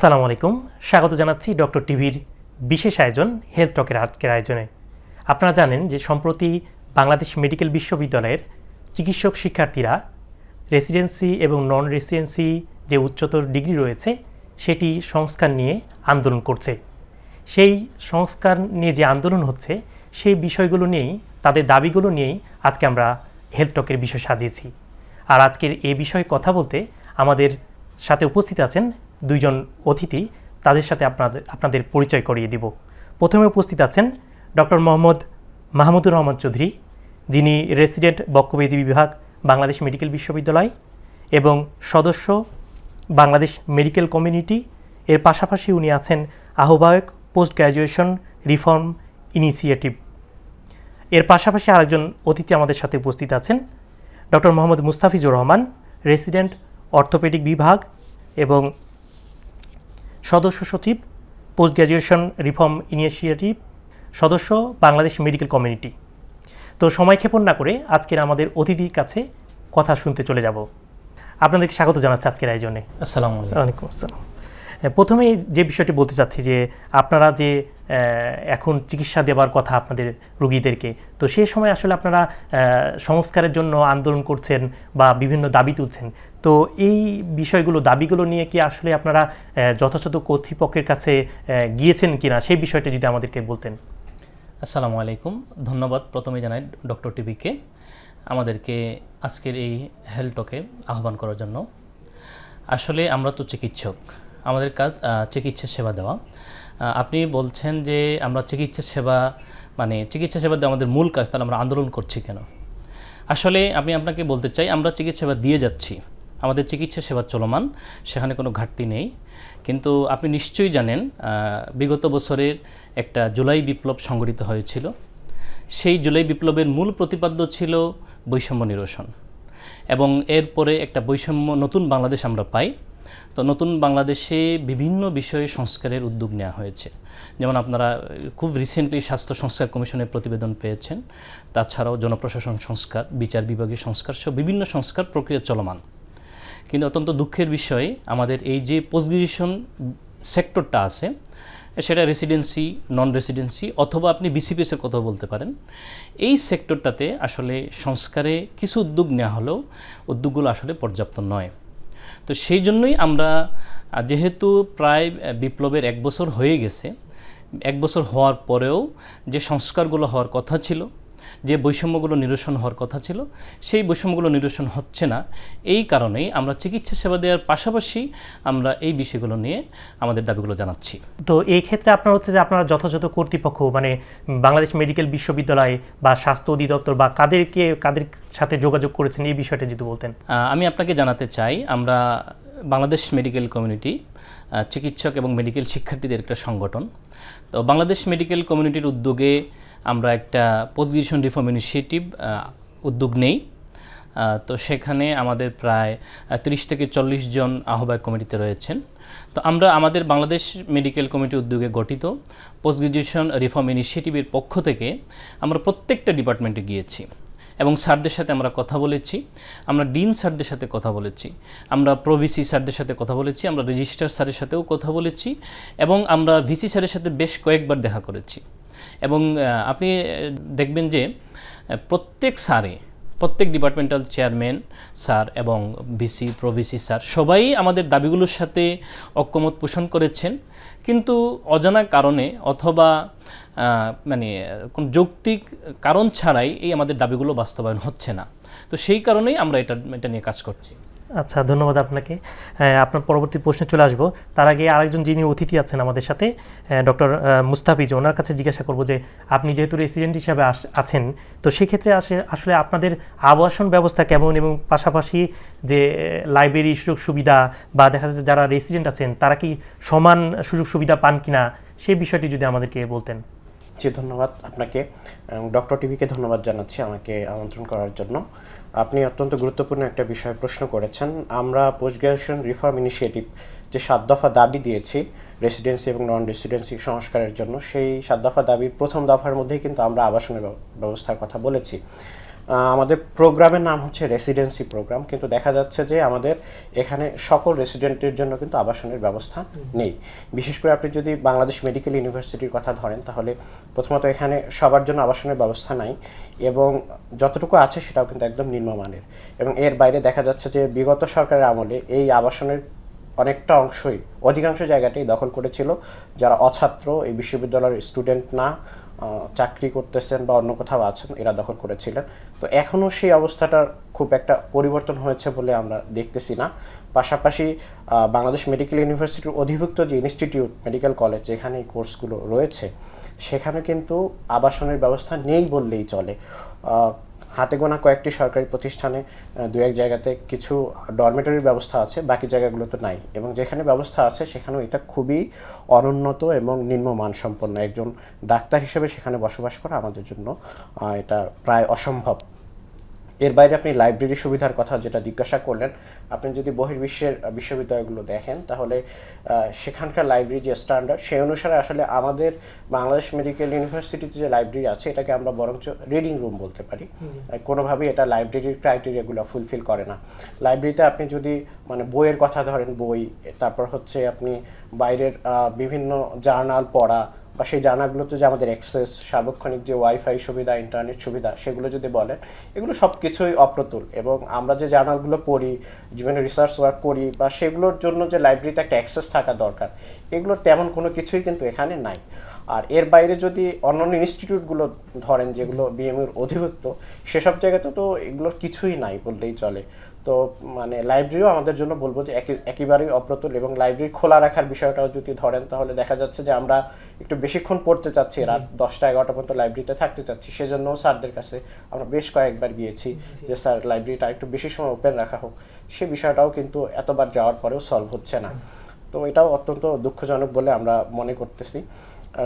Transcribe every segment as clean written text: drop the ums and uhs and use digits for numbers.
আসসালামু আলাইকুম, স্বাগত জানাচ্ছি ডক্টর টিভির বিশেষ আয়োজন হেলথ টকের আজকের আয়োজনে। আপনারা জানেন যে সম্প্রতি বাংলাদেশ মেডিকেল বিশ্ববিদ্যালয়ের চিকিৎসক শিক্ষার্থীরা রেসিডেন্সি এবং নন রেসিডেন্সি যে উচ্চতর ডিগ্রি রয়েছে সেটি সংস্কার নিয়ে আন্দোলন করছে। সেই সংস্কার নিয়ে যে আন্দোলন হচ্ছে সেই বিষয়গুলো নিয়েই, তাদের দাবিগুলো নিয়েই আজকে আমরা হেলথ টকের বিষয় সাজিয়েছি। আর আজকের এই বিষয়ে কথা বলতে আমাদের সাথে উপস্থিত আছেন দুইজন অতিথি, তাদের সাথে আপনাদের পরিচয় করিয়ে দিব। প্রথমে উপস্থিত আছেন ডক্টর মোহাম্মদ মাহমুদুর রহমান চৌধুরী, যিনি রেসিডেন্ট বক্ষব্যাধি বিভাগ বাংলাদেশ মেডিকেল বিশ্ববিদ্যালয় এবং সদস্য বাংলাদেশ মেডিকেল কমিউনিটি। এর পাশাপাশি উনি আছেন আহ্বায়ক পোস্ট গ্র্যাজুয়েশন রিফর্ম ইনিশিয়েটিভ। এর পাশাপাশি আরেকজন অতিথি আমাদের সাথে উপস্থিত আছেন doctor Mohammad Mustafizur Rahman, resident orthopaedic বিভাগ এবং সদস্য সচিব পোস্ট গ্র্যাজুয়েশন রিফর্ম ইনিশিয়েটিভ, সদস্য বাংলাদেশ মেডিকেল কমিউনিটি। তো সময় ক্ষেপণ না করে আজকের আমাদের অতিথির কাছে কথা শুনতে চলে যাব। আপনাদেরকে স্বাগত জানাচ্ছি আজকের আয়োজনে। আসসালামু আলাইকুম। ওয়ালাইকুম আসসালাম। প্রথমে যে বিষয়টি বলতে চাচ্ছি যে আপনারা যে এখন চিকিৎসা দেওয়ার কথা আপনাদের রোগীদেরকে, তো সেই সময় আসলে আপনারা সংস্কারের জন্য আন্দোলন করছেন বা বিভিন্ন দাবি তুলছেন, তো এই বিষয়গুলো দাবিগুলো নিয়ে কি আসলে আপনারা যথাযথ কর্তৃপক্ষের কাছে গিয়েছেন কিনা সেই বিষয়টা যদি আমাদেরকে বলতেন। আসসালামু আলাইকুম, ধন্যবাদ প্রথমে জানাই ডক্টর টিভিকে আমাদেরকে আজকের এই হেলথ টকে আহ্বান করার জন্য। আসলে আমরা তো চিকিৎসক, আমাদের কাজ চিকিৎসা সেবা দেওয়া। আপনি বলছেন যে আমরা চিকিৎসা সেবা দেওয়া আমাদের মূল কাজ, তাহলে আমরা আন্দোলন করছি কেন? আসলে আমি আপনাকে বলতে চাই, আমরা চিকিৎসা সেবা দিয়ে যাচ্ছি, আমাদের চিকিৎসা সেবা চলমান, সেখানে কোনো ঘাটতি নেই। কিন্তু আপনি নিশ্চয়ই জানেন বিগত বছরের একটা জুলাই বিপ্লব সংগঠিত হয়েছিল। সেই জুলাই বিপ্লবের মূল প্রতিপাদ্য ছিল বৈষম্য নিরসন, এবং এরপরে একটা বৈষম্য নতুন বাংলাদেশ আমরা পাই। তো নতুন বাংলাদেশে বিভিন্ন বিষয়ে সংস্কারের উদ্যোগ নেওয়া হয়েছে, যেমন আপনারা খুব রিসেন্টলি স্বাস্থ্য সংস্কার কমিশনের প্রতিবেদন পেয়েছেন। তাছাড়াও জনপ্রশাসন সংস্কার, বিচার বিভাগীয় সংস্কার সহ বিভিন্ন সংস্কার প্রক্রিয়া চলমান। কিন্তু অত্যন্ত দুঃখের বিষয়, আমাদের এই যে পোস্ট গ্র্যাজুয়েশন সেক্টরটা আছে, সেটা রেসিডেন্সি, নন রেসিডেন্সি অথবা আপনি বিসিপিএসের কথা বলতে পারেন, এই সেক্টরটাতে আসলে সংস্কারে কিছু উদ্যোগ নেওয়া হলেও উদ্যোগগুলো আসলে পর্যাপ্ত নয়। তো সেই জন্যই আমরা, যেহেতু প্রায় বিপ্লবের 1 বছর হয়ে গেছে, 1 বছর হওয়ার পরেও যে সংস্কারগুলো হওয়ার কথা ছিল, যে বৈষম্যগুলো নিরসন হওয়ার কথা ছিল, সেই বৈষম্যগুলো নিরসন হচ্ছে না। এই কারণেই আমরা চিকিৎসা সেবা দেওয়ার পাশাপাশি আমরা এই বিষয়গুলো নিয়ে আমাদের দাবিগুলো জানাচ্ছি। তো এই ক্ষেত্রে আপনার হচ্ছে যে আপনারা যথাযথ কর্তৃপক্ষ মানে বাংলাদেশ মেডিকেল বিশ্ববিদ্যালয় বা স্বাস্থ্য অধিদপ্তর বা কাদের সাথে যোগাযোগ করেছেন, এই বিষয়টা যদি বলতেন। আমি আপনাকে জানাতে চাই, আমরা বাংলাদেশ মেডিকেল কমিউনিটি চিকিৎসক এবং মেডিকেল শিক্ষার্থীদের একটা সংগঠন। তো বাংলাদেশ মেডিকেল কমিউনিটির উদ্যোগে আমরা একটা পোস্ট গ্র্যাজুয়েশন রিফর্ম ইনিশিয়েটিভ উদ্যোগ নেই। তো সেখানে আমাদের প্রায় 30 থেকে 40 জন আহ্বায়ক কমিটিতে রয়েছেন। তো আমরা আমাদের বাংলাদেশ মেডিকেল কমিটির উদ্যোগে গঠিত পোস্ট গ্র্যাজুয়েশন রিফর্ম ইনিশিয়েটিভের পক্ষ থেকে আমরা প্রত্যেকটা ডিপার্টমেন্টে গিয়েছি এবং স্যারদের সাথে আমরা কথা বলেছি, আমরা ডিন স্যারদের সাথে কথা বলেছি, আমরা প্রভিসি স্যারদের সাথে কথা বলেছি, আমরা রেজিস্ট্রার স্যারের সাথেও কথা বলেছি, এবং আমরা ভিসি স্যারের সাথে বেশ কয়েকবার দেখা করেছি। এবং আপনি দেখবেন যে প্রত্যেক ডিপার্টমেন্টাল চেয়ারম্যান স্যার এবং ভিসি, প্রভিসি স্যার সবাই আমাদের দাবিগুলোর সাথে ঐক্যমত পোষণ করেছেন, কিন্তু অজানা কারণে অথবা কোন যৌক্তিক কারণ ছাড়াই এই আমাদের দাবিগুলো বাস্তবায়ন হচ্ছে না। তো সেই কারণেই আমরা এটা নিয়ে কাজ করছি। আচ্ছা, ধন্যবাদ আপনাকে। আপনার পরবর্তী প্রশ্নে চলে আসবো। তার আগে আরেকজন যিনি অতিথি আছেন আমাদের সাথে, ডক্টর মুস্তাফিজ, ওনার কাছে জিজ্ঞাসা করব যে আপনি যেহেতু রেসিডেন্ট হিসাবে আছেন, তো সেক্ষেত্রে আসলে আপনাদের আবাসন ব্যবস্থা কেমন, এবং পাশাপাশি যে লাইব্রেরি সুযোগ সুবিধা বা দেখা যাচ্ছে যারা রেসিডেন্ট আছেন তারা কি সমান সুযোগ সুবিধা পান কিনা, সেই বিষয়টি যদি আমাদেরকে বলতেন। জি, ধন্যবাদ আপনাকে। ডক্টর টিভিকে ধন্যবাদ জানাচ্ছি আমাকে আমন্ত্রণ করার জন্য। আপনি অত্যন্ত গুরুত্বপূর্ণ একটা বিষয় প্রশ্ন করেছেন। আমরা পোস্ট গ্র্যাজুয়েশন রিফর্ম ইনিশিয়েটিভ যে 7 দফা দাবি দিয়েছি রেসিডেন্সি এবং নন রেসিডেন্সি সংস্কারের জন্য, সেই 7 দফা দাবির প্রথম দফার মধ্যেই কিন্তু আমরা আবাসনের ব্যবস্থার কথা বলেছি। আমাদের প্রোগ্রামের নাম হচ্ছে রেসিডেন্সি প্রোগ্রাম, কিন্তু দেখা যাচ্ছে যে আমাদের এখানে সকল রেসিডেন্টের জন্য কিন্তু আবাসনের ব্যবস্থা নেই। বিশেষ করে আপনি যদি বাংলাদেশ মেডিকেল ইউনিভার্সিটির কথা ধরেন, তাহলে প্রথমত এখানে সবার জন্য আবাসনের ব্যবস্থা নাই, এবং যতটুকু আছে সেটাও কিন্তু একদম নিম্নমানের। এবং এর বাইরে দেখা যাচ্ছে যে বিগত সরকারের আমলে এই আবাসনের অনেকটা অংশই, অধিকাংশ জায়গাটাই দখল করেছিল যারা অছাত্র, এই বিশ্ববিদ্যালয়ের স্টুডেন্ট না, চাকরি করতেছেন বা অন্য কোথাও আছেন, এরা দখল করেছিলেন। তো এখনও সেই অবস্থাটার খুব একটা পরিবর্তন হয়েছে বলে আমরা দেখতেছি না। পাশাপাশি বাংলাদেশ মেডিকেল ইউনিভার্সিটির অধিভুক্ত যে ইনস্টিটিউট, মেডিকেল কলেজ, যেখানে এই কোর্সগুলো রয়েছে, সেখানে কিন্তু আবাসনের ব্যবস্থা নেই বললেই চলে। হাতে গোনা কয়েকটি সরকারি প্রতিষ্ঠানে দু এক জায়গাতে কিছু ডরমেটরির ব্যবস্থা আছে, বাকি জায়গাগুলোতে নাই, এবং যেখানে ব্যবস্থা আছে সেখানেও এটা খুবই অনুন্নত এবং নিম্নমানসম্পন্ন। একজন ডাক্তার হিসেবে সেখানে বসবাস করা আমাদের জন্য এটা প্রায় অসম্ভব। এর বাইরে আপনি লাইব্রেরি সুবিধার কথা যেটা জিজ্ঞাসা করলেন, আপনি যদি বহির্বিশ্বের বিশ্ববিদ্যালয়গুলো দেখেন, তাহলে সেখানকার লাইব্রেরি যে স্ট্যান্ডার্ড, সেই অনুসারে আসলে আমাদের বাংলাদেশ মেডিকেল ইউনিভার্সিটিতে যে লাইব্রেরি আছে, এটাকে আমরা বরঞ্চ রিডিং রুম বলতে পারি। কোনোভাবেই এটা লাইব্রেরির ক্রাইটেরিয়াগুলো ফুলফিল করে না। লাইব্রেরিতে আপনি যদি মানে বইয়ের কথা ধরেন, বই, তারপর হচ্ছে আপনি বাইরের বিভিন্ন জার্নাল পড়া, বা সেই জার্নালগুলোতে যে আমাদের অ্যাক্সেস, সার্বক্ষণিক যে ওয়াইফাই সুবিধা, ইন্টারনেট সুবিধা, সেগুলো যদি বলেন, এগুলো সব কিছুই অপ্রতুল। এবং আমরা যে জার্নালগুলো পড়ি, বিভিন্ন রিসার্চ ওয়ার্ক করি, বা সেগুলোর জন্য যে লাইব্রেরিতে একটা অ্যাক্সেস থাকা দরকার, এগুলোর তেমন কোনো কিছুই কিন্তু এখানে নাই। আর এর বাইরে যদি অন্যান্য ইনস্টিটিউটগুলো ধরেন যেগুলো বিএমইউর অধিভুক্ত, সেসব জায়গাতে তো এগুলোর কিছুই নাই বললেই চলে। তো মানে লাইব্রেরিও আমাদের জন্য বলবো যে একেবারেই অপ্রতুল। এবং লাইব্রেরি খোলা রাখার বিষয়টাও যদি ধরেন, তাহলে দেখা যাচ্ছে যে আমরা একটু বেশিক্ষণ পড়তে চাচ্ছি, রাত 10টা 11টা পর্যন্ত লাইব্রেরিতে থাকতে চাচ্ছি, সেজন্য স্যারদের কাছে আমরা বেশ কয়েকবার গিয়েছি যে স্যার লাইব্রেরিটা একটু বেশি সময় ওপেন রাখা হোক। সে বিষয়টাও কিন্তু এতবার যাওয়ার পরেও সলভ হচ্ছে না। তো এটাও অত্যন্ত দুঃখজনক বলে আমরা মনে করতেছি।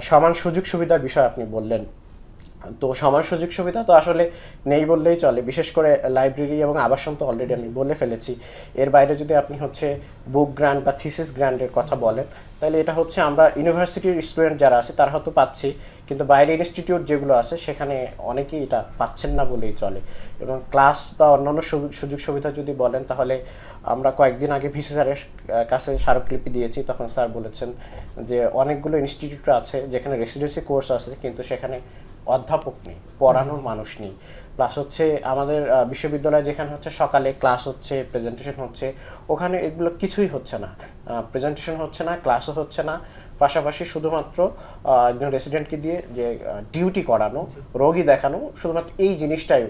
সমান সুযোগ সুবিধার বিষয় আপনি বললেন, তো সমান সুযোগ সুবিধা তো আসলে নেই বললেই চলে। বিশেষ করে লাইব্রেরি এবং আবাসন তো অলরেডি আমি বলে ফেলেছি। এর বাইরে যদি আপনি হচ্ছে বুক গ্র্যান্ট বা থিসিস গ্র্যান্টের কথা বলেন, তাহলে এটা হচ্ছে আমরা ইউনিভার্সিটির স্টুডেন্ট যারা আছে তারা হয়তো পাচ্ছি, কিন্তু বাইরে ইনস্টিটিউট যেগুলো আছে সেখানে অনেকেই এটা পাচ্ছেন না বলেই চলে। এবং ক্লাস বা অন্যান্য সুযোগ সুবিধা যদি বলেন, তাহলে আমরা কয়েকদিন আগে ভিসি স্যারের কাছে স্মারকলিপি দিয়েছি, তখন স্যার বলেছেন যে অনেকগুলো ইনস্টিটিউট আছে যেখানে রেসিডেন্সি কোর্স আছে, কিন্তু সেখানে অধ্যাপক নেই, পড়ানোর মানুষ নেই। প্লাস হচ্ছে আমাদের বিশ্ববিদ্যালয়ে যেখানে হচ্ছে সকালে ক্লাস হচ্ছে, প্রেজেন্টেশন হচ্ছে, ওখানে এগুলো কিছুই হচ্ছে না। প্রেজেন্টেশন হচ্ছে না, ক্লাসও হচ্ছে না, পাশাপাশি শুধুমাত্র একজন রেসিডেন্টকে দিয়ে যে ডিউটি করানো, রোগী দেখানো, শুধুমাত্র এই জিনিসটাই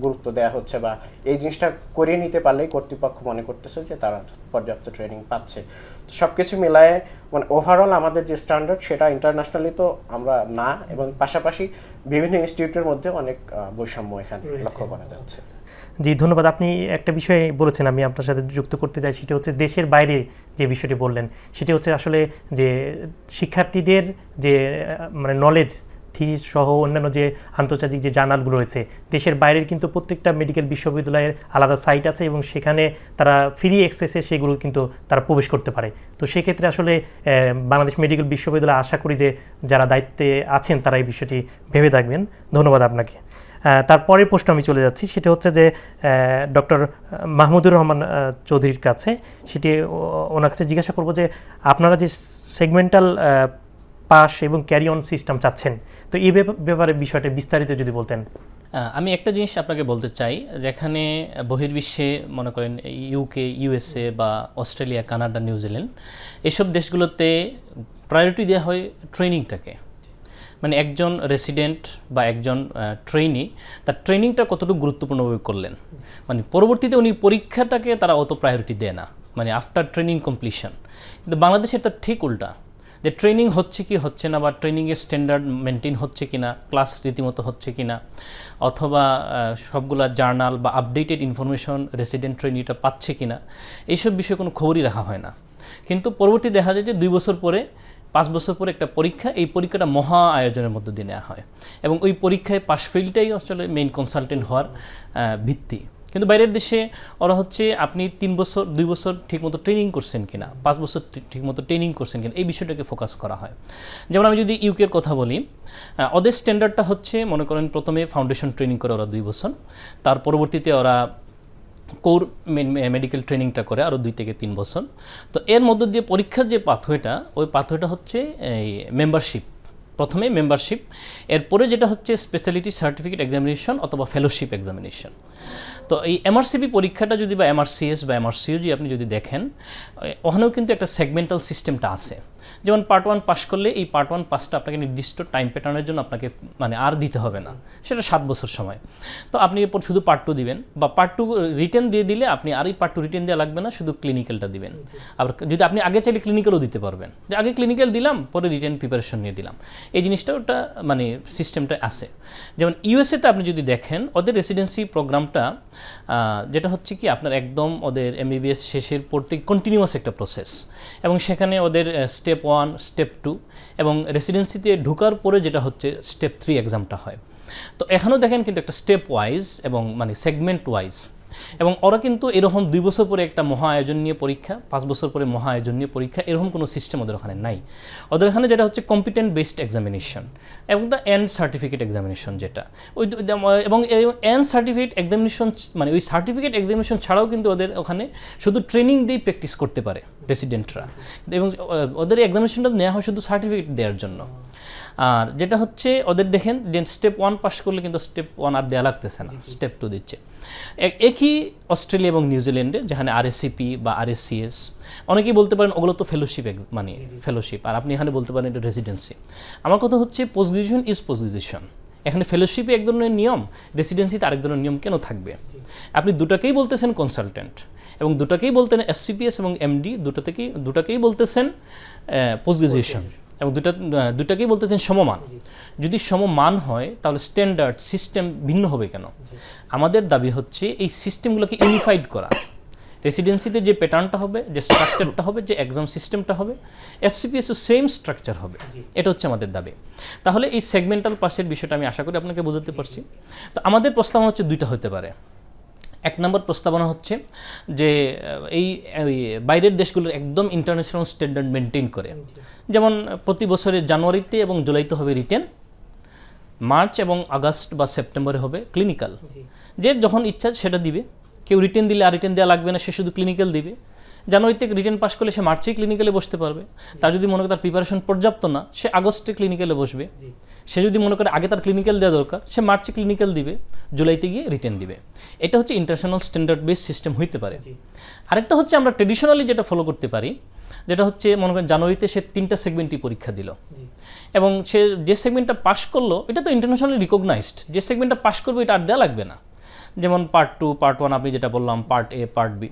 গুরুত্ব দেওয়া হচ্ছে, বা এই জিনিসটা করিয়ে নিতে পারলেই কর্তৃপক্ষ মনে করতেছে যে তারা পর্যাপ্ত ট্রেনিং পাচ্ছে। তো সব কিছু মেলায় মানে ওভারঅল আমাদের যে স্ট্যান্ডার্ড, সেটা ইন্টারন্যাশনালি তো আমরা না, এবং পাশাপাশি বিভিন্ন ইনস্টিটিউটের মধ্যে অনেক বৈষম্য এখানে লক্ষ্য করা যাচ্ছে। জি, ধন্যবাদ। আপনি একটা বিষয় বলেছেন, আমি আপনার সাথে যুক্ত করতে চাই, সেটা হচ্ছে দেশের বাইরে যে বিষয়টি বললেন, সেটি হচ্ছে আসলে যে শিক্ষার্থীদের যে মানে নলেজ থিসিস সহ অন্যান্য যে আন্তর্জাতিক যে জার্নালগুলো রয়েছে, দেশের বাইরের কিন্তু প্রত্যেকটা মেডিকেল বিশ্ববিদ্যালয়ের আলাদা সাইট আছে, এবং সেখানে তারা ফ্রি অ্যাক্সেসে সেগুলো কিন্তু তারা প্রবেশ করতে পারে। তো সেক্ষেত্রে আসলে বাংলাদেশ মেডিকেল বিশ্ববিদ্যালয় আশা করি যে যারা দায়িত্বে আছেন তারা এই বিষয়টি ভেবে দেখবেন। ধন্যবাদ আপনাকে। তারপরের প্রশ্ন আমি চলে যাচ্ছি, সেটা হচ্ছে যে ডক্টর মাহমুদুর রহমান চৌধুরীর কাছে, সেটি ওনার কাছে জিজ্ঞাসা করব যে আপনারা যে সেগমেন্টাল পাস এবং ক্যারি অন সিস্টেম চাচ্ছেন, তো এই ব্যাপারে বিষয়টা বিস্তারিত যদি বলতেন। আমি একটা জিনিস আপনাকে বলতে চাই, যেখানে বহির্বিশ্বে মনে করেন ইউকে, ইউএসএ বা অস্ট্রেলিয়া, কানাডা, নিউজিল্যান্ড, এসব দেশগুলোতে প্রায়োরিটি দেওয়া হয় ট্রেনিংটাকে। মানে একজন রেসিডেন্ট বা একজন ট্রেনি তার ট্রেনিংটা কতটুকু গুরুত্বপূর্ণভাবে করলেন, মানে পরবর্তীতে উনি পরীক্ষাটাকে তারা অত প্রায়োরিটি দেয় না, মানে আফটার ট্রেনিং কমপ্লিশন। কিন্তু বাংলাদেশে এটা ঠিক উল্টা, যে ট্রেনিং হচ্ছে কি হচ্ছে না, বা ট্রেনিংয়ের স্ট্যান্ডার্ড মেনটেন হচ্ছে কি না, ক্লাস রীতিমতো হচ্ছে কি না, অথবা সবগুলা জার্নাল বা আপডেটেড ইনফরমেশন রেসিডেন্ট ট্রেনিটা পাচ্ছে কি না, এইসব বিষয়ে কোনো খবরই রাখা হয় না। কিন্তু পরবর্তী দেখা যায় যে 2 বছর পরে, 5 বছর পরে একটা পরীক্ষা, এই পরীক্ষাটা মহা আয়োজনের মধ্য দিয়ে নেওয়া হয়, এবং ওই পরীক্ষায় পাস ফেলটাই আসলে মেইন কনসালটেন্ট হওয়ার ভিত্তি। কিন্তু বাইরের দেশে ওরা হচ্ছে আপনি 3 বছর 2 বছর ঠিকমতো ট্রেনিং করছেন কিনা, 5 বছর ঠিকমতো ট্রেনিং করছেন কিনা, এই বিষয়টাকে ফোকাস করা হয়। যেমন আমি যদি ইউকের কথা বলি, ওদের স্ট্যান্ডার্ডটা হচ্ছে মনে করেন প্রথমে ফাউন্ডেশন ট্রেনিং করে ওরা 2 বছর, তার পরবর্তীতে ওরা কোর মেডিকেল ট্রেনিংটা করে আরও 2 থেকে 3 বছর। তো এর মধ্য দিয়ে পরীক্ষার যে পাথওয়েটা, ওই পাথওয়েটা হচ্ছে এই মেম্বারশিপ। প্রথমে মেম্বারশিপ, এরপরে যেটা হচ্ছে স্পেশালিটি সার্টিফিকেট এক্সামিনেশন অথবা ফেলোশিপ এক্সামিনেশন। তো এই এমআরসিপি পরীক্ষাটা যদি বা এমআরসিএস বা এমআরসিও যদি আপনি যদি দেখেন, ওখানেও কিন্তু একটা সেগমেন্টাল সিস্টেমটা আছে। যেমন পার্ট 1 পাস করলে এই পার্ট 1 পাসটা আপনাকে নির্দিষ্ট টাইম প্যাটার্নের জন্য আপনাকে মানে আর দিতে হবে না, সেটা 7 বছর সময়। তো আপনি এরপর শুধু পার্ট 2 দিবেন, বা পার্ট 2 রিটেন দিয়ে দিলে আপনি আর এই পার্ট 2 রিটেন দেওয়া লাগবে না, শুধু ক্লিনিক্যালটা দিবেন। আবার যদি আপনি আগে চাইলে ক্লিনিক্যালও দিতে পারবেন, যে আগে ক্লিনিক্যাল দিলাম পরে রিটেন প্রিপারেশন নিয়ে দিলাম, এই জিনিসটা ওটা মানে সিস্টেমটা আছে। যেমন ইউএসএতে আপনি যদি দেখেন, ওদের রেসিডেন্সি প্রোগ্রামটা যেটা হচ্ছে কি আপনার একদম ওদের এমবিবিএস শেষের পড়তে কন্টিনিউয়াস একটা প্রসেস, এবং সেখানে ওদের স্টেপ 1, স্টেপ 2 এবং রেসিডেন্সিতে ঢোকার পরে যেটা হচ্ছে স্টেপ 3 এক্সামটা হয়। তো এখানেও দেখেন কিন্তু একটা স্টেপ ওয়াইজ এবং মানে সেগমেন্ট ওয়াইজ, এবং ওরা কিন্তু এরকম 2 বছর পরে একটা মহা আয়োজন নিয়ে পরীক্ষা, 5 বছর পরে মহা আয়োজন নিয়ে পরীক্ষা, এরকম কোনো সিস্টেম ওদের ওখানে নাই। ওদের এখানে যেটা হচ্ছে কম্পিটেন্ট বেসড এক্সামিনেশন এবং দ্য এন্ড সার্টিফিকেট এক্সামিনেশন, যেটা ওই এবং এন্ড সার্টিফিকেট এক্সামিনেশন মানে ওই সার্টিফিকেট এক্সামিনেশন ছাড়াও কিন্তু ওদের ওখানে শুধু ট্রেনিং দিয়ে প্র্যাকটিস করতে পারে রেসিডেন্টরা, এবং ওদের এক্সামিনেশনটা নেওয়া হয় শুধু সার্টিফিকেট দেওয়ার জন্য। আর যেটা হচ্ছে ওদের দেখেন যে স্টেপ 1 পাস করলে কিন্তু স্টেপ 1 আর দেওয়া লাগতেছে না, স্টেপ 2 দিচ্ছে। একই অস্ট্রেলিয়া এবং নিউজিল্যান্ডে, যেখানে আরএসসিপি বা আরএসসিএস, অনেকেই বলতে পারেন ওগুলো তো ফেলোশিপ, মানে ফেলোশিপ, আর আপনি এখানে বলতে পারেন এটা রেসিডেন্সি। আমার কথা হচ্ছে post graduation is post graduation. এখানে ফেলোশিপে এক ধরনের নিয়ম, রেসিডেন্সিতে আরেক ধরনের নিয়ম কেন থাকবে? আপনি দুটাকেই বলতেছেন কনসালটেন্ট, এবং দুটাকেই বলতেন এফসিপিএস এবং এমডি, দুটাকেই বলতেছেন পোস্ট গ্রাজুয়েশন, এবং দুটাকেই বলতেছেন সমমান। যদি সমমান হয় তাহলে স্ট্যান্ডার্ড সিস্টেম ভিন্ন হবে কেন? আমাদের দাবি হচ্ছে এই সিস্টেমগুলোকে ইউনিফাইড করা। রেসিডেন্সিতে যে প্যাটার্নটা হবে, যে স্ট্রাকচারটা হবে, যে এক্সাম সিস্টেমটা হবে, এফসিপিএসও সেম স্ট্রাকচার হবে, এটা হচ্ছে আমাদের দাবি। তাহলে এই সেগমেন্টাল পাসের বিষয়টা আমি আশা করি আপনাকে বোঝাতে পারছি। তো আমাদের প্রস্তাবনা হচ্ছে 2টা হতে পারে। 1 নম্বর প্রস্তাবনা হচ্ছে যে এই বাইরের দেশগুলোর একদম ইন্টারন্যাশনাল স্ট্যান্ডার্ড মেনটেন করে, যেমন প্রতি বছরের জানুয়ারিতে এবং জুলাইতে হবে রিটেন, মার্চ এবং আগস্ট বা সেপ্টেম্বরে হবে ক্লিনিক্যাল। যে যখন ইচ্ছা সেটা দিবে, কেউ রিটেন দিলে আর রিটেন দেওয়া লাগবে না, সে শুধু ক্লিনিক্যাল দিবে। জানুয়ারিতে রিটেন পাস করলে সে মার্চেই ক্লিনিক্যালে বসতে পারবে। তার যদি মনে করে তার প্রিপারেশন পর্যাপ্ত না, সে আগস্টে ক্লিনিক্যালে বসবে। সে যদি মনে করে আগে তার ক্লিনিক্যাল দেওয়া দরকার, সে মার্চে ক্লিনিক্যাল দিবে, জুলাইতে গিয়ে রিটেন দিবে। এটা হচ্ছে ইন্টারন্যাশনাল স্ট্যান্ডার্ড বেস সিস্টেম হইতে পারে। আরেকটা হচ্ছে আমরা ট্রেডিশনালি যেটা ফলো করতে পারি, যেটা হচ্ছে মনে করেন জানুয়ারিতে সে 3টা সেগমেন্টই পরীক্ষা দিল, এবং সে যে সেগমেন্টটা পাস করলো এটা তো ইন্টারন্যাশনালি রিকগনাইজড, যে সেগমেন্টটা পাস করবে এটা আর দেওয়া লাগবে না। যেমন পার্ট 2, পার্ট 1 আপনি যেটা বললাম, পার্ট এ, পার্ট বি।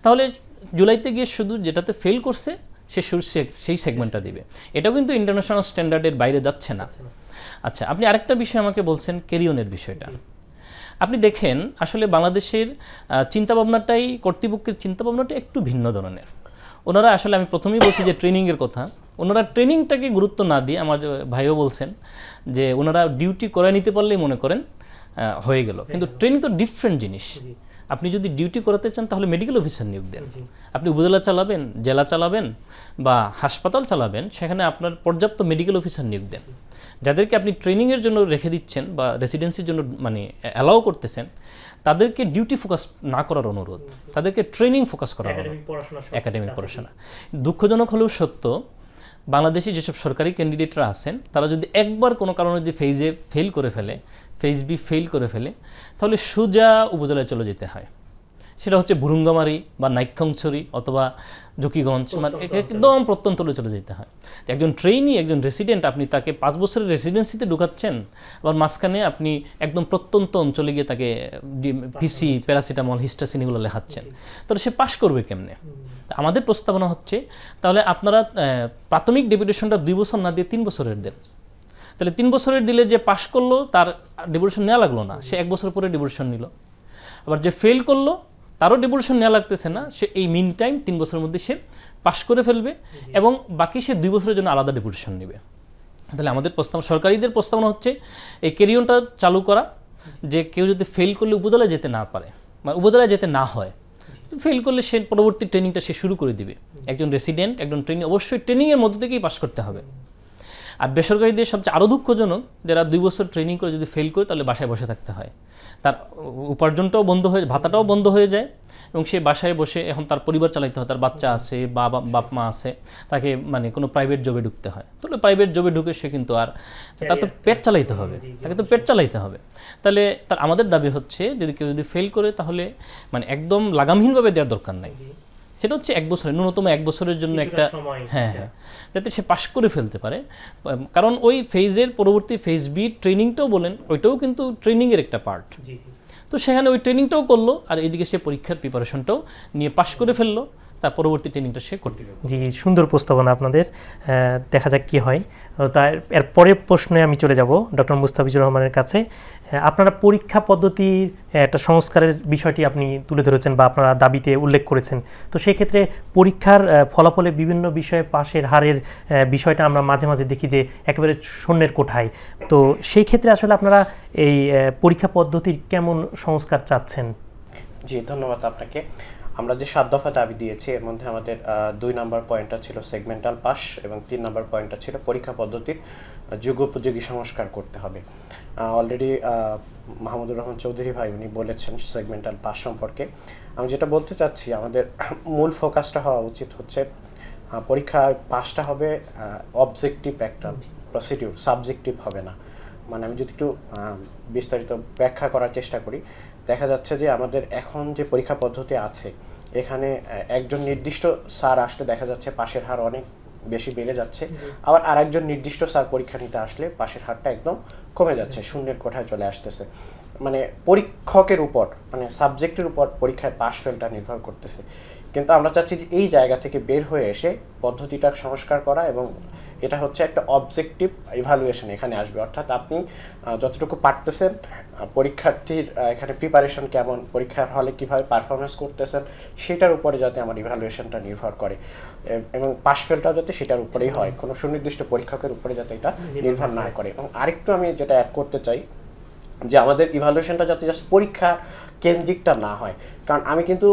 তাহলে জুলাইতে গিয়ে শুধু যেটাতে ফেল করছে সে সেই সেগমেন্টটা দিবে। এটাও কিন্তু ইন্টারন্যাশনাল স্ট্যান্ডার্ডের বাইরে যাচ্ছে না। আচ্ছা, আপনি আরেকটা বিষয় আমাকে বলছেন ক্যারিয়নের বিষয়টা। আপনি দেখেন আসলে বাংলাদেশের চিন্তাভাবনাটাই, কর্তৃপক্ষের চিন্তাভাবনাটা একটু ভিন্ন ধরনের। ওনারা আসলে, আমি প্রথমেই বলছি যে ট্রেনিংয়ের কথা, ওনারা ট্রেনিংটাকে গুরুত্ব না দিয়ে, আমার ভাইও বলছেন যে ওনারা ডিউটি করে নিতে পারলেই মনে করেন হয়ে গেল। কিন্তু ট্রেনিং তো ডিফারেন্ট জিনিস। আপনি যদি ডিউটি করাতে চান তাহলে মেডিকেল অফিসার নিয়োগ দেন। আপনি উপজেলা চালাবেন, জেলা চালাবেন বা হাসপাতাল চালাবেন, সেখানে আপনার পর্যাপ্ত মেডিকেল অফিসার নিয়োগ দেন। যাদেরকে আপনি ট্রেনিংয়ের জন্য রেখে দিচ্ছেন বা রেসিডেন্সির জন্য মানে অ্যালাউ করতেছেন, তাদেরকে ডিউটি ফোকাস না করার অনুরোধ, তাদেরকে ট্রেনিং ফোকাস করার অনুরোধ, একাডেমিক পড়াশোনা। দুঃখজনক হলেও সত্য, বাংলাদেশি যেসব সরকারি ক্যান্ডিডেটরা আছেন তারা যদি একবার কোনো কারণে যদি ফেজ এ ফেল করে ফেলে, ফেজ বি ফেল করে ফেলে, তাহলে সোজা উপজেলায় চলে যেতে হয়। সেটা হচ্ছে বুরুঙ্গামারি বা নাইক্ষংছড়ি অথবা জকিগঞ্জ, মানে একদম প্রত্যন্তরে চলে যেতে হয়। একজন ট্রেইনি, একজন রেসিডেন্ট, আপনি তাকে 5 বছরের রেসিডেন্সিতে ঢুকাচ্ছেন, আবার মাঝখানে আপনি একদম প্রত্যন্ত অঞ্চলে গিয়ে তাকে পিসি, প্যারাসিটামল, হিস্টাসিন এগুলো লেখাচ্ছেন, তাহলে সে পাশ করবে কেমনে? আমাদের প্রস্তাবনা হচ্ছে তাহলে আপনারা প্রাথমিক ডেপুটেশনটা 2 বছর না দিয়ে 3 বছরের দেন। তাহলে 3 বছরের দিলে যে পাশ করলো তার ডেপুটেশন নেওয়া লাগলো না, সে 1 বছর পরে ডেপুটেশন নিল। আবার যে ফেল করলো তারও ডেপুটেশন নেওয়া লাগতেছে না, সে এই মিন টাইম 3 বছরের মধ্যে সে পাশ করে ফেলবে, এবং বাকি সে 2 বছরের জন্য আলাদা ডেপুটেশন নেবে। তাহলে আমাদের প্রস্তাব, সরকারিদের প্রস্তাবনা হচ্ছে এই ক্যারিয়নটা চালু করা, যে কেউ যদি ফেল করলে উপজেলায় যেতে না পারে, মানে উপজেলায় যেতে না হয়। ফেল করলে সে পরবর্তী ট্রেনিংটা সে শুরু করে দিবে। একজন রেসিডেন্ট, একজন ট্রেনিং অবশ্যই ট্রেনিংয়ের মধ্যে থেকেই পাস করতে হবে। আর বেসরকারিদের সবচেয়ে আরও দুঃখজনক, যারা 2 বছর ট্রেনিং করে যদি ফেল করে তাহলে বাসায় বসে থাকতে হয়, তার উপার্জনটাও বন্ধ হয়ে, ভাতাটাও বন্ধ হয়ে যায় এবং সে বাসায় বসে এখন তার পরিবার চালাইতে হয়, তার বাচ্চা আছে, বাপ মা আছে, তাকে মানে কোনো প্রাইভেট জবে ঢুকতে হয়। তাহলে প্রাইভেট জবে ঢুকে সে কিন্তু আর তার তো পেট চালাইতে হবে, তাকে তো পেট চালাইতে হবে। তাহলে আমাদের দাবি হচ্ছে যদি কেউ যদি ফেল করে তাহলে মানে একদম লাগামহীনভাবে দেওয়ার দরকার নাই, সেটা হচ্ছে 1 বছরের, ন্যূনতম 1 বছরের জন্য একটা, হ্যাঁ, যাতে সে পাস করে ফেলতে পারে। কারণ ওই ফেজের পরবর্তী ফেজ বি ট্রেনিংটাও বলেন, ওইটাও কিন্তু ট্রেনিংয়ের একটা পার্ট। তো সেখানে ওই ট্রেনিংটাও করলো আর এইদিকে সে পরীক্ষার প্রিপারেশনটাও নিয়ে পাস করে ফেললো, তার পরবর্তী ট্রেনিংটা সে করতে পারবে। জি, সুন্দর প্রস্তাবনা আপনাদের, দেখা যাক কী হয়। তার এর পরের প্রশ্নে আমি চলে যাব ডক্টর মুস্তাফিজুর রহমানের কাছে। আপনারা পরীক্ষা পদ্ধতির একটা সংস্কারের বিষয়টি আপনি তুলে ধরেছেন বা আপনারা দাবিতে উল্লেখ করেছেন। তো সেই ক্ষেত্রে পরীক্ষার ফলাফলে বিভিন্ন বিষয়ে পাশের হারের বিষয়টা আমরা মাঝে মাঝে দেখি যে একেবারে শূন্যের কোঠায়। তো সেই ক্ষেত্রে আসলে আপনারা এই পরীক্ষা পদ্ধতির কেমন সংস্কার চাচ্ছেন? জি, ধন্যবাদ আপনাকে। আমরা যে 7 দফা দাবি দিয়েছি এর মধ্যে আমাদের 2 নম্বর পয়েন্টটা ছিল সেগমেন্টাল পাস এবং 3 নম্বর পয়েন্টটা ছিল পরীক্ষা পদ্ধতির যুগোপযোগী সংস্কার করতে হবে। অলরেডি মাহমুদুর রহমান চৌধুরী ভাই উনি বলেছেন সেগমেন্টাল পাস সম্পর্কে। আমি যেটা বলতে চাচ্ছি, আমাদের মূল ফোকাসটা হওয়া উচিত হচ্ছে পরীক্ষার পাসটা হবে অবজেক্টিভ একটা প্রসিডিউর, সাবজেক্টিভ হবে না। মানে আমি যদি একটু বিস্তারিত ব্যাখ্যা করার চেষ্টা করি, দেখা যাচ্ছে যে আমাদের এখন যে পরীক্ষা পদ্ধতি আছে এখানে একজন নির্দিষ্ট স্যার আসলে দেখা যাচ্ছে পাশের হার অনেক বেশি বেড়ে যাচ্ছে, আবার আরেকজন নির্দিষ্ট স্যার পরীক্ষা নিতে আসলে পাশের হারটা একদম কমে যাচ্ছে, শূন্যের কোঠায় চলে আসতেছে। মানে পরীক্ষকের উপর, মানে সাবজেক্টের উপর পরীক্ষায় পাস ফেলটা নির্ভর করতেছে। কিন্তু আমরা চাচ্ছি যে এই জায়গা থেকে বের হয়ে এসে পদ্ধতিটা সংস্কার করা এবং এটা হচ্ছে একটা অবজেক্টিভ ইভ্যালুয়েশন এখানে আসবে। অর্থাৎ আপনি যতটুকু পারতেছেন, পরীক্ষার্থীর এখানে প্রিপারেশন কেমন, পরীক্ষার হলে কীভাবে পারফরমেন্স করতেছেন, সেটার উপরে যাতে আমার ইভ্যালুয়েশনটা নির্ভর করে এবং পাস ফেলটাও যাতে সেটার উপরেই হয়, কোনো সুনির্দিষ্ট পরীক্ষকের উপরে যাতে এটা নির্ভর না করে। এবং আরেকটু আমি যেটা অ্যাড করতে চাই যে আমাদের ইভ্যালুয়েশনটা যাতে জাস্ট পরীক্ষা কেন্দ্রিকটা না হয়। কারণ আমি কিন্তু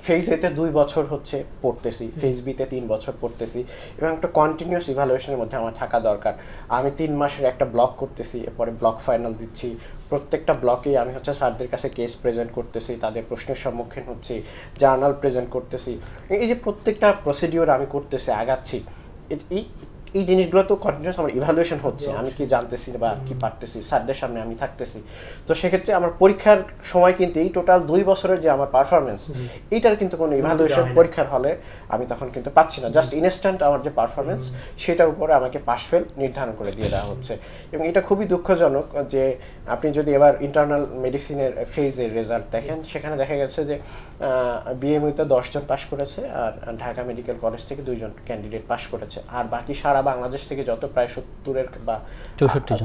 ফেজ এতে 2 বছর হচ্ছে পড়তেছি, ফেজ বিতে 3 বছর পড়তেছি এবং একটা কন্টিনিউয়াস ইভ্যালুয়েশনের মধ্যে আমার থাকা দরকার। আমি 3 মাসের একটা ব্লক করতেছি, এরপরে ব্লক ফাইনাল দিচ্ছি, প্রত্যেকটা ব্লকেই আমি হচ্ছে স্যারদের কাছে কেস প্রেজেন্ট করতেছি, তাদের প্রশ্নের সম্মুখীন হচ্ছি, জার্নাল প্রেজেন্ট করতেছি। এই যে প্রত্যেকটা প্রসিডিওর আমি করতেছি, আগাচ্ছি, এই জিনিসগুলো তো কন্টিনিউয়াস আমার ইভ্যালুয়েশন হচ্ছে, আমি কি জানতেছি বা কি পারতেছি, স্যারদের সামনে আমি থাকতেছি। তো সেক্ষেত্রে আমার পরীক্ষার সময় কিন্তু এই টোটাল 2 বছরের যে আমার পারফরমেন্স, এইটার কিন্তু কোনো ইভ্যালুয়েশন পরীক্ষার হলে আমি তখন কিন্তু পাচ্ছি না। জাস্ট ইনস্ট্যান্ট আমার যে পারফরমেন্স সেটার উপরে আমাকে পাস ফেল নির্ধারণ করে দিয়ে দেওয়া হচ্ছে। এবং এটা খুবই দুঃখজনক যে আপনি যদি এবার ইন্টারনাল মেডিসিনের ফেজের রেজাল্ট দেখেন, সেখানে দেখা গেছে যে বিএমইউতে 10 জন পাস করেছে আর ঢাকা মেডিকেল কলেজ থেকে 2 জন ক্যান্ডিডেট পাস করেছে, আর বাকি সারা বাংলাদেশ থেকে যত প্রায় 70 বা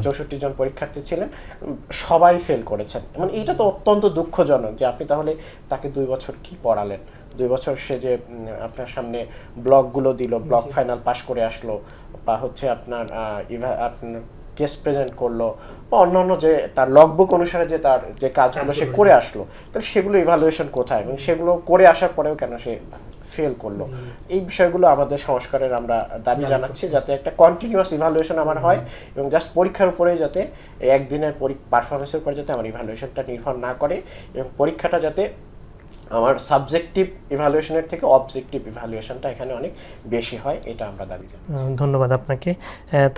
64 জন পরীক্ষার্থী ছিলেন সবাই ফেল করেছেন। মানে এইটা তো অত্যন্ত দুঃখজনক যে আপনি তাহলে তাকে 2 বছর কি পড়ালেন, 2 বছর সে যে আপনার সামনে ব্লকগুলো দিল, ব্লক ফাইনাল পাস করে আসলো, বা হচ্ছে আপনার কেস প্রেজেন্ট করলো, বা অন্যান্য যে তার লগবুক অনুসারে যে তার যে কাজগুলো সে করে আসলো, তাহলে সেগুলো ইভ্যালুয়েশন কোথায় এবং সেগুলো করে আসার পরেও কেন সে ফেল করলো? এই বিষয়গুলো আমাদের সংস্কারের আমরা দাবি জানাচ্ছি, যাতে একটা কন্টিনিউয়াস ইভ্যালুয়েশন আমার হয় এবং জাস্ট পরীক্ষার উপরে যাতে একদিনের পারফরমেন্সের উপরে যাতে আমার ইভ্যালুয়েশনটা নির্ভর না করে এবং পরীক্ষাটা যাতে আমার সাবজেক্টিভ ইভ্যালুয়েশনের থেকে অবজেক্টিভ ইভ্যালুয়েশনটা এখানে অনেক বেশি হয়, এটা আমরা দাবি করি। ধন্যবাদ আপনাকে।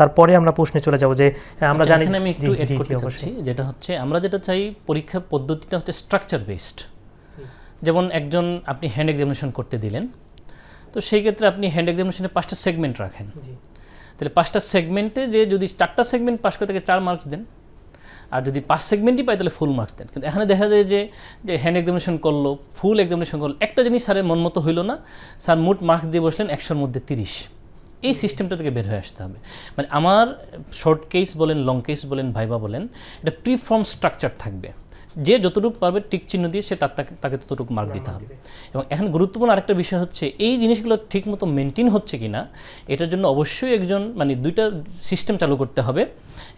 তারপরে আমরা প্রশ্নে চলে যাব যে আমরা জানি, আমি একটু এড করতে চাচ্ছি, যেটা হচ্ছে আমরা যেটা চাই পরীক্ষা পদ্ধতিটা হচ্ছে স্ট্রাকচার বেসড। যেমন একজন আপনি হ্যান্ড এক্সামিনেশন করতে দিলেন, তো সেই ক্ষেত্রে আপনি হ্যান্ড এক্সামিনেশনে 5টা সেগমেন্ট রাখেন, তাহলে 5টা সেগমেন্টে যে যদি 4টা সেগমেন্ট পাস করে তাকে 4 মার্কস দেন, আর যদি 5 সেগমেন্টই পায় তাহলে ফুল মার্কস দেন। কিন্তু এখানে দেখা যায় যে হ্যান্ড এক্সামিনেশন করলো, ফুল এক্সামিনেশন করলো, একটা জিনিস স্যারের মন মতো হইলো না, স্যার মোট মার্কস দিয়ে বসলেন 100-র মধ্যে 30। এই সিস্টেমটা থেকে বের হয়ে আসতে হবে। মানে আমার শর্ট কেস বলেন, লং কেস বলেন, ভাইবা বলেন, এটা প্রি ফর্ম স্ট্রাকচার থাকবে, যে যতটুকু পারবে টিক চিহ্ন দিয়ে সে তাকে ততটুকু মার্ক দিতে হবে। এবং এখানে গুরুত্বপূর্ণ আরেকটা বিষয় হচ্ছে এই জিনিসগুলো ঠিকমতো মেনটেন হচ্ছে কিনা, এটার জন্য অবশ্যই একজন মানে 2টা সিস্টেম চালু করতে হবে।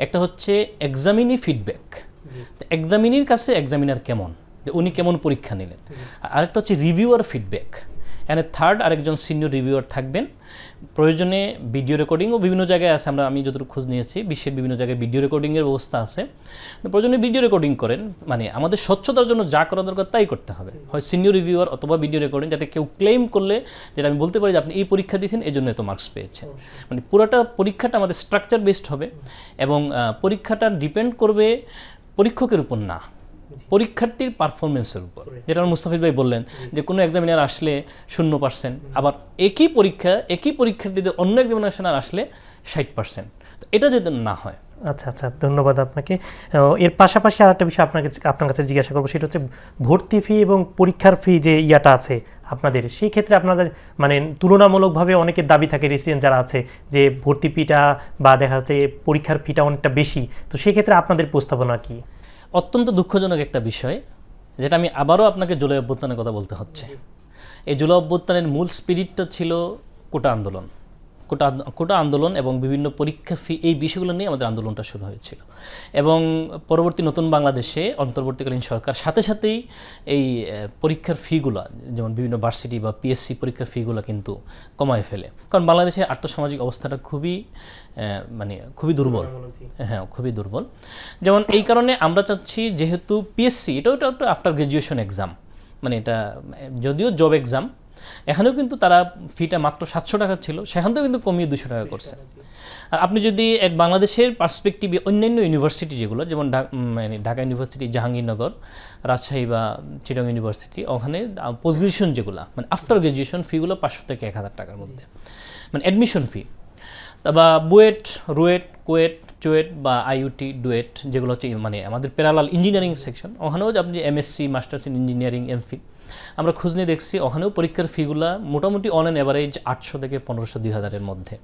একটা হচ্ছে এক্সামিনি ফিডব্যাক, এক্সামিনির কাছে এক্সামিনার কেমন, যে উনি কেমন পরীক্ষা নিলেন। আরেকটা হচ্ছে রিভিউয়ার ফিডব্যাক, এখানে থার্ড আরেকজন সিনিয়র রিভিউয়ার থাকবেন। প্রয়োজনে ভিডিও রেকর্ডিংও বিভিন্ন জায়গায় আছে, আমি যতটুকু খোঁজ নিয়েছি বিশ্বের বিভিন্ন জায়গায় ভিডিও রেকর্ডিংয়ের ব্যবস্থা আছে। প্রয়োজনে ভিডিও রেকর্ডিং করেন, মানে আমাদের স্বচ্ছতার জন্য যা করা দরকার তাই করতে হবে, হয় সিনিয়র রিভিউয়ার অথবা ভিডিও রেকর্ডিং, যাতে কেউ ক্লেম করলে যেটা আমি বলতে পারি যে আপনি এই পরীক্ষা দিয়েছেন এই জন্য এত মার্কস পেয়েছেন। মানে পুরোটা পরীক্ষাটা আমাদের স্ট্রাকচার বেসড হবে এবং পরীক্ষাটা ডিপেন্ড করবে পরীক্ষকের উপর না, পরীক্ষার্থীর পারফরমেন্সের উপর। যেটা মুস্তাফিজ ভাই বললেন যে কোনো এক্সামিনার আসলে 0%, আবার একই পরীক্ষার্থীদের অন্য এক্সামিনেশনার আসলে 60%, তো এটা যদি না হয়। আচ্ছা আচ্ছা, ধন্যবাদ আপনাকে। এর পাশাপাশি আরেকটা বিষয় আপনার কাছে জিজ্ঞাসা করবো, সেটা হচ্ছে ভর্তি ফি এবং পরীক্ষার ফি যে ইয়াটা আছে আপনাদের, সেই ক্ষেত্রে আপনাদের মানে তুলনামূলকভাবে অনেকের দাবি থাকে, রেসিডেন্ট যারা আছে, যে ভর্তি ফিটা বা দেখা যাচ্ছে পরীক্ষার ফিটা অনেকটা বেশি, তো সেই ক্ষেত্রে আপনাদের প্রস্তাবনা কি? অত্যন্ত দুঃখজনক একটা বিষয়, যেটা আমি আবারও আপনাকে জুলাই অভ্যুত্থানের কথা বলতে হচ্ছে। এই জুলাই অভ্যুত্থানের মূল স্পিরিটটা ছিল কোটা আন্দোলন এবং বিভিন্ন পরীক্ষা ফি, এই বিষয়গুলো নিয়ে আমাদের আন্দোলনটা শুরু হয়েছিল। এবং পরবর্তী নতুন বাংলাদেশে অন্তর্বর্তীকালীন সরকার সাথে সাথেই এই পরীক্ষার ফিগুলো, যেমন বিভিন্ন ভার্সিটি বা পিএসসি পরীক্ষার ফিগুলো কিন্তু কমায় ফেলে, কারণ বাংলাদেশের আর্থসামাজিক অবস্থাটা খুবই দুর্বল। হ্যাঁ, খুবই দুর্বল। যেমন এই কারণে আমরা চাচ্ছি, যেহেতু পিএসসি এটাও একটা আফটার গ্র্যাজুয়েশন এক্সাম, মানে এটা যদিও জব এক্সাম, এখানেও কিন্তু তারা ফিটা মাত্র 700 টাকা ছিল, সেখান থেকেও কিন্তু কমিয়ে 200 টাকা করছে। আর আপনি যদি এক বাংলাদেশের পার্সপেক্টিভে অন্যান্য ইউনিভার্সিটি যেগুলো, যেমন ঢাকা ইউনিভার্সিটি, জাহাঙ্গীরনগর, রাজশাহী বা চিটাগং ইউনিভার্সিটি, ওখানে পোস্ট গ্রাজুয়েশন যেগুলো মানে আফটার গ্রাজুয়েশন ফিগুলো 500 থেকে 1000 টাকার মধ্যে, মানে অ্যাডমিশন ফি। বা বুয়েট, রুয়েট, কুয়েট, চুয়েট বা আইইউটি, ডুয়েট, যেগুলো হচ্ছে মানে আমাদের প্যারালাল ইঞ্জিনিয়ারিং সেকশন, ওখানেও আপনি MSc, masters in engineering, MPhil, আমরা খোঁজ নিয়ে দেখছি ওখানেও পরীক্ষার ফিগুলো মোটামুটি অন অ্যান অ্যাভারেজ 800 থেকে 1500, 2000-এর মধ্যে।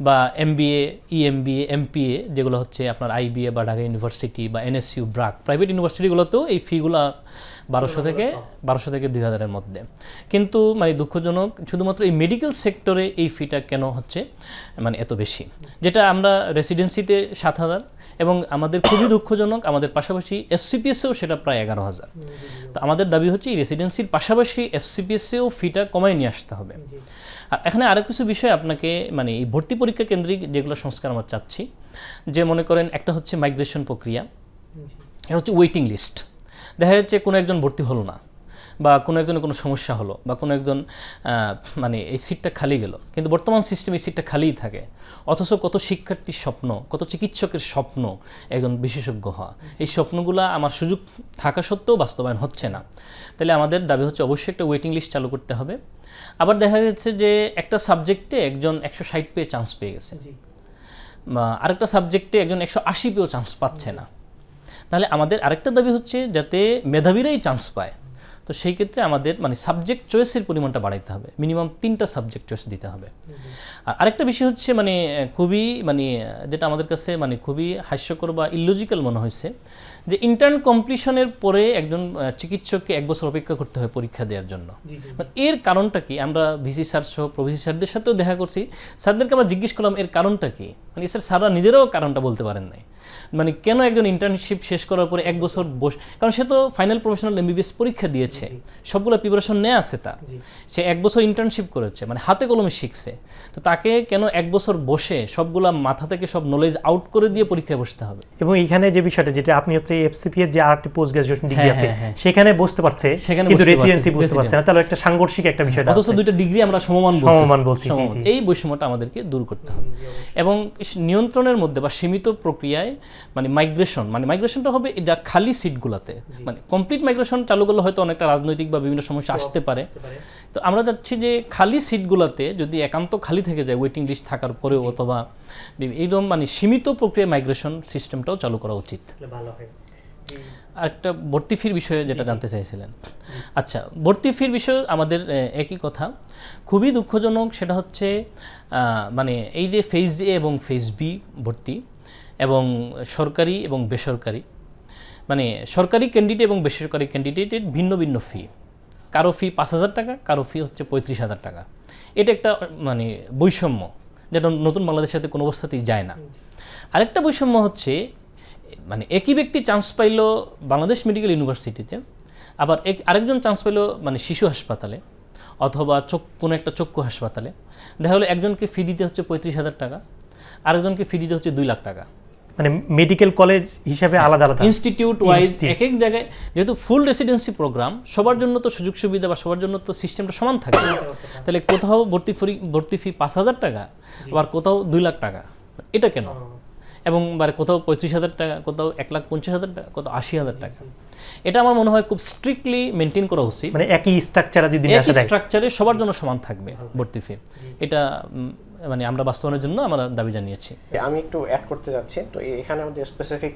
বা এমবিএ, ইএমবিএ, এমপিএ, যেগুলো হচ্ছে আপনার আইবিএ বা ঢাকা ইউনিভার্সিটি বা এনএসইউ, ব্রাক, প্রাইভেট ইউনিভার্সিটিগুলোতেও এই ফিগুলো 1200 থেকে 2000-এর মধ্যে। কিন্তু মানে দুঃখজনক, শুধুমাত্র এই মেডিকেল সেক্টরে এই ফিটা কেন হচ্ছে মানে এত বেশি, যেটা আমরা রেসিডেন্সিতে 7000, এবং আমাদের খুবই দুঃখজনক আমাদের পাশাপাশি এফসিপিএসেও সেটা প্রায় 11000। তো আমাদের দাবি হচ্ছে এই রেসিডেন্সির পাশাপাশি এফসিপিএসেও ফিটা কমায় নিয়ে আসতে হবে। আর এখানে আরও কিছু বিষয় আপনাকে মানে এই ভর্তি পরীক্ষা কেন্দ্রিক যেগুলো সংস্কার আমরা চাচ্ছি, যে মনে করেন একটা হচ্ছে মাইগ্রেশন প্রক্রিয়া, এটা হচ্ছে ওয়েটিং লিস্ট। দেখা যাচ্ছে কোনো একজন ভর্তি হলো না, বা কোনো একজনের কোনো সমস্যা হলো, বা কোনো একজন মানে এই সিটটা খালি গেল, কিন্তু বর্তমান সিস্টেমে এই সিটটা খালিই থাকে, অথচ কত শিক্ষার্থীর স্বপ্ন, কত চিকিৎসকের স্বপ্ন একজন বিশেষজ্ঞ হওয়া, এই স্বপ্নগুলো আমার সুযোগ থাকা সত্ত্বেও বাস্তবায়ন হচ্ছে না। তাহলে আমাদের দাবি হচ্ছে অবশ্যই একটা ওয়েটিং লিস্ট চালু করতে হবে। আবার দেখা যাচ্ছে যে একটা সাবজেক্টে একজন 160 পেয়ে চান্স পেয়ে গেছে, আরেকটা সাবজেক্টে একজন 180 পেয়েও চান্স পাচ্ছে না, তাহলে আমাদের আরেকটা দাবি হচ্ছে যাতে মেধাবীরাই চান্স পায়। তো সেই ক্ষেত্রে আমাদের মানে সাবজেক্ট চয়েসের পরিমাণটা বাড়াইতে হবে, মিনিমাম 3টা সাবজেক্ট চয়েস দিতে হবে। আর আরেকটা বিষয় হচ্ছে মানে খুবই মানে যেটা আমাদের কাছে মানে খুবই হাস্যকর বা ইললজিক্যাল মনে হয়েছে, যে ইন্টার্ন কমপ্লিশনের পরে একজন চিকিৎসককে 1 বছর অপেক্ষা করতে হয় পরীক্ষা দেওয়ার জন্য। এর কারণটা কি? আমরা ভিসি স্যার সহ প্রভিসি স্যারদের সাথেও দেখা করছি, স্যারদেরকে আমরা জিজ্ঞেস করলাম এর কারণটা কি, মানে স্যাররা নিজেরাও কারণটা বলতে পারেন নাই। মানে কেন একজন ইন্টার্নশিপ শেষ করার পরে 1 বছর কারণ সে তো ফাইনাল প্রফেশনাল এমবিবিএস পরীক্ষা দিয়েছে, সবগুলো প্রিপারেশন নেওয়া আছে তার, সে 1 বছর ইন্টার্নশিপ করেছে, মানে হাতে কলমে শিখছে, তো তাকে কেন 1 বছর বসে সবগুলা মাথা থেকে সব নলেজ আউট করে দিয়ে পরীক্ষায় বসতে হবে? এবং এখানে যে বিষয়টা, যেটা আপনি হচ্ছে এফসিপিএস যে আরটি পোস্ট গ্রাজুয়েশন ডিগ্রি আছে সেখানে বসতে পারছে, কিন্তু রেসিডেন্সি বসতে পারছে না, তাহলে একটা সাংঘর্ষিক একটা বিষয়। অথচ দুইটা ডিগ্রি আমরা সমমান বলছি। এই বৈষম্যটা আমাদেরকে দূর করতে হবে এবং নিয়ন্ত্রণের মধ্যে বা সীমিত প্রক্রিয়ায় মানে মাইগ্রেশনটা হবে যা খালি সিটগুলোতে, মানে কমপ্লিট মাইগ্রেশন চালু করলে হয়তো অনেকটা রাজনৈতিক বা বিভিন্ন সমস্যা আসতে পারে। তো আমরা চাচ্ছি যে খালি সিটগুলোতে যদি একান্ত খালি থেকে যায় ওয়েটিং লিস্ট থাকার পরেও, অথবা এইরকম মানে সীমিত প্রক্রিয়া মাইগ্রেশন সিস্টেমটাও চালু করা উচিত। আর একটা ভর্তি ফির বিষয়ে যেটা জানতে চাইছিলেন, আচ্ছা ভর্তি ফির বিষয়ে আমাদের একই কথা, খুবই দুঃখজনক। সেটা হচ্ছে মানে এই যে ফেজ এ এবং ফেজ বি ভর্তি, এবং সরকারি এবং বেসরকারি, মানে সরকারি ক্যান্ডিডেট এবং বেসরকারি ক্যান্ডিডেটের ভিন্ন ভিন্ন ফি, কারো ফি 5000 টাকা, কারো ফি হচ্ছে 35000 টাকা। এটা একটা মানে বৈষম্য, যেটা নতুন বাংলাদেশের সাথে কোনো অবস্থাতেই যায় না। আরেকটা বৈষম্য হচ্ছে মানে একই ব্যক্তি চান্স পাইল বাংলাদেশ মেডিকেল ইউনিভার্সিটিতে, আবার আরেকজন চান্স পেল মানে শিশু হাসপাতালে অথবা কোনো একটা চক্ষু হাসপাতালে। দেখা হলো একজনকে ফি দিতে হচ্ছে 35,000 টাকা, আরেকজনকে ফি দিতে হচ্ছে 2 লাখ টাকা। মানে মেডিকেল কলেজ হিসাবে আলাদা আলাদা ইনস্টিটিউট ওয়াইজ এক এক জায়গায়, যেহেতু ফুল রেসিডেন্সি প্রোগ্রাম, সবার জন্য তো সুযোগ সুবিধা বা সবার জন্য তো সিস্টেমটা সমান থাকে। তাহলে কোথাও ভর্তি ফি 5,000 টাকা, আবার কোথাও 2 লাখ টাকা, এটা কেন? এবং কোথাও 35,000 টাকা, কোথাও 1,50,000 টাকা, কোথাও 80,000 টাকা। এটা আমার মনে হয় খুব স্ট্রিক্টলি মেনটেন করা উচিত। মানে একই স্ট্রাকচারে যদি আসে একই স্ট্রাকচারে সবার জন্য সমান থাকবে ভর্তি ফি। এটা মানে আমরা বাস্তবায়নের জন্য আমরা দাবি জানিয়েছি। আমি একটু অ্যাড করতে যাচ্ছি। তো এখানে আমাদের স্পেসিফিক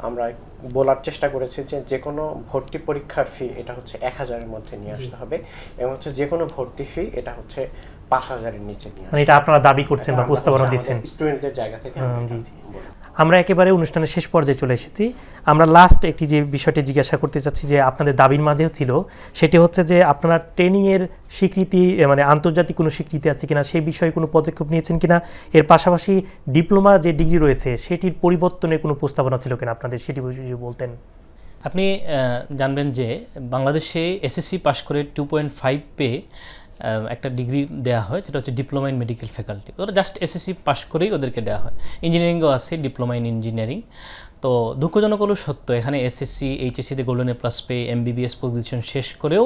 আমরা বলার চেষ্টা করেছি যে কোনো ভর্তি পরীক্ষার ফি এটা হচ্ছে 1,000-এর মধ্যে নিয়ে আসতে হবে, এবং হচ্ছে যে কোনো ভর্তি ফি এটা হচ্ছে 5,000-এর নিচে নিয়ে আসতে হবে। মানে এটা আপনারা দাবি করছেন বা প্রস্তাবনা দিচ্ছেন স্টুডেন্টদের জায়গা থেকে। জি জি। আমরা একেবারে অনুষ্ঠানের শেষ পর্যায়ে চলে এসেছি। আমরা লাস্ট একটি যে বিষয়টি জিজ্ঞাসা করতে চাচ্ছি যে আপনাদের দাবির মাঝেও ছিল, সেটি হচ্ছে যে আপনারা ট্রেনিংয়ের স্বীকৃতি মানে আন্তর্জাতিক কোনো স্বীকৃতি আছে কিনা, সেই বিষয়ে কোনো পদক্ষেপ নিয়েছেন কিনা, এর পাশাপাশি ডিপ্লোমা যে ডিগ্রি রয়েছে সেটির পরিবর্তনের কোনো প্রস্তাবনা ছিল কিনা আপনাদের, সেটি যদি বলতেন। আপনি জানবেন যে বাংলাদেশে এসএসসি পাস করে 2.5 পেয়ে একটা ডিগ্রি দেওয়া হয়, যেটা হচ্ছে ডিপ্লোমা ইন মেডিকেল ফ্যাকাল্টি। ওরা জাস্ট এসএসসি পাস করেই ওদেরকে দেওয়া হয়। ইঞ্জিনিয়ারিংও আছে ডিপ্লোমা ইন ইঞ্জিনিয়ারিং। তো দুঃখজনক হলো সত্য, এখানে এসএসসি এইচএসসিতে গোল্ডেন এ প্লাস পেয়ে এমবিবিএস পজিশন শেষ করেও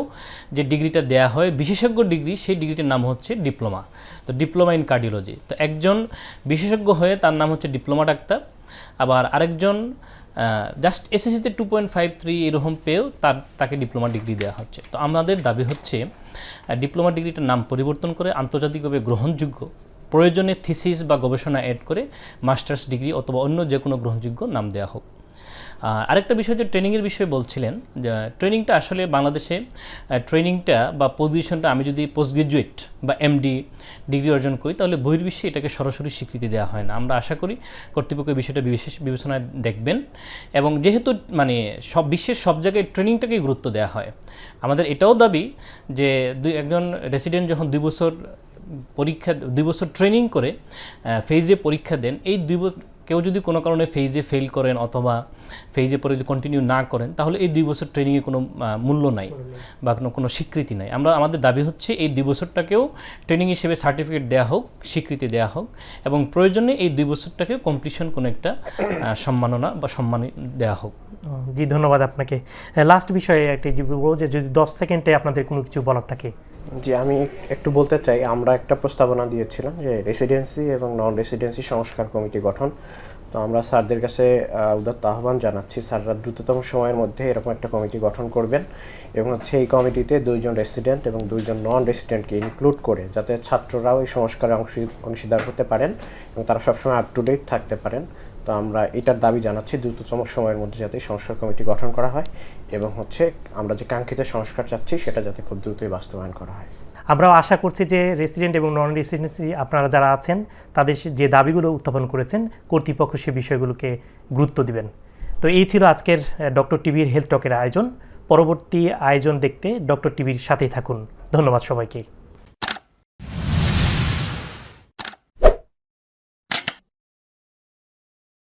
যে ডিগ্রিটা দেওয়া হয় বিশেষজ্ঞ ডিগ্রি, সেই ডিগ্রিটার নাম হচ্ছে ডিপ্লোমা। তো ডিপ্লোমা ইন কার্ডিওলজি। তো একজন বিশেষজ্ঞ হয়ে তার নাম হচ্ছে ডিপ্লোমা ডাক্তার, আবার আরেকজন জাস্ট এসএসসিতে 2.53 এরকম পেয়েও তাকে ডিপ্লোমা ডিগ্রি দেওয়া হচ্ছে। তো আমাদের দাবি হচ্ছে ডিপ্লোমা ডিগ্রিটার নাম পরিবর্তন করে আন্তর্জাতিকভাবে গ্রহণযোগ্য, প্রয়োজনে থিসিস বা গবেষণা অ্যাড করে মাস্টার্স ডিগ্রি অথবা অন্য যে কোনো গ্রহণযোগ্য নাম দেওয়া হোক। আরেকটা বিষয় যে ট্রেনিংয়ের বিষয়ে বলছিলেন, যে ট্রেনিংটা আসলে বাংলাদেশে ট্রেনিংটা বা পজিশনটা আমি যদি পোস্ট গ্রাজুয়েট বা এমডি ডিগ্রি অর্জন করি তাহলে বহির্বিশ্বে এটাকে সরাসরি স্বীকৃতি দেওয়া হয় না। আমরা আশা করি কর্তৃপক্ষ বিষয়টা বিশেষ বিবেচনায় দেখবেন, এবং যেহেতু মানে বিশ্বের সব জায়গায় ট্রেনিংটাকে গুরুত্ব দেওয়া হয়, আমাদের এটাও দাবি যে একজন রেসিডেন্ট যখন 2 বছর ট্রেনিং করে ফেজে পরীক্ষা দেন, এই 2 বছর কেউ যদি কোনো কারণে ফেজে ফেল করেন অথবা ফেজে পরে যদি কন্টিনিউ না করেন, তাহলে এই 2 বছর ট্রেনিংয়ে কোনো মূল্য নাই বা কোনো স্বীকৃতি নাই। আমাদের দাবি হচ্ছে এই 2 বছরটাকেও ট্রেনিং হিসেবে সার্টিফিকেট দেওয়া হোক, স্বীকৃতি দেওয়া হোক, এবং প্রয়োজনে এই 2 বছরটাকে কমপ্লিশন কোনো একটা সম্মাননা বা সম্মান দেওয়া হোক। জি, ধন্যবাদ আপনাকে। লাস্ট বিষয়ে একটি যে যদি 10 সেকেন্ডে আপনাদের কোনো কিছু বলার থাকে। জি, আমি একটু বলতে চাই, আমরা একটা প্রস্তাবনা দিয়েছিলাম যে রেসিডেন্সি এবং নন রেসিডেন্সি সংস্কার কমিটি গঠন। তো আমরা স্যারদের কাছে উদাত্ত আহ্বান জানাচ্ছি, স্যাররা দ্রুততম সময়ের মধ্যে এরকম একটা কমিটি গঠন করবেন, এবং হচ্ছে এই কমিটিতে 2 জন রেসিডেন্ট এবং 2 জন নন রেসিডেন্টকে ইনক্লুড করে, যাতে ছাত্ররাও এই সংস্কারে অংশীদার হতে পারেন এবং তারা সবসময় আপ টু ডেট থাকতে পারেন। তো আমরা এটার দাবি জানাচ্ছি দ্রুততম সময়ের মধ্যে যাতে সংস্কার কমিটি গঠন করা হয়, এবং হচ্ছে আমরা যে কাঙ্ক্ষিত সংস্কার চাচ্ছি সেটা যাতে খুব দ্রুতই বাস্তবায়ন করা হয়। আমরাও আশা করছি যে রেসিডেন্ট এবং নন রেসিডেন্সি আপনারা যারা আছেন তাদের যে দাবিগুলো উত্থাপন করেছেন, কর্তৃপক্ষ সে বিষয়গুলোকে গুরুত্ব দিবেন। তো এই ছিল আজকের ডক্টর টিভির হেলথ টকের আয়োজন। পরবর্তী আয়োজন দেখতে ডক্টর টিভির সাথেই থাকুন। ধন্যবাদ সবাইকে।